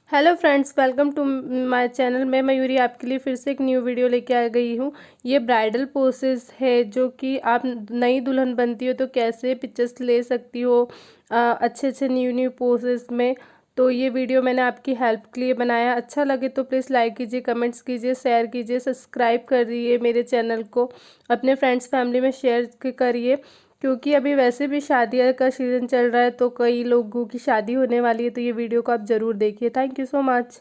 Hello friends, welcome to my channel. मैं मयूरी आपके लिए फिर से एक न्यू वीडियो लेके आ गई हूँ। ये ब्राइडल पोसेस है जो कि आप नई दुल्हन बनती हो तो कैसे पिक्चर्स ले सकती हो अच्छे अच्छे न्यू न्यू पोसेस में। तो ये वीडियो मैंने आपकी हेल्प के लिए बनाया। अच्छा लगे तो प्लीज़ लाइक कीजिए, कमेंट्स कीजिए, शेयर कीजिए, सब्सक्राइब करिए मेरे चैनल को, अपने फ्रेंड्स फैमिली में शेयर करिए। क्योंकि अभी वैसे भी शादियों का सीज़न चल रहा है तो कई लोगों की शादी होने वाली है, तो ये वीडियो को आप ज़रूर देखिए। Thank you so much.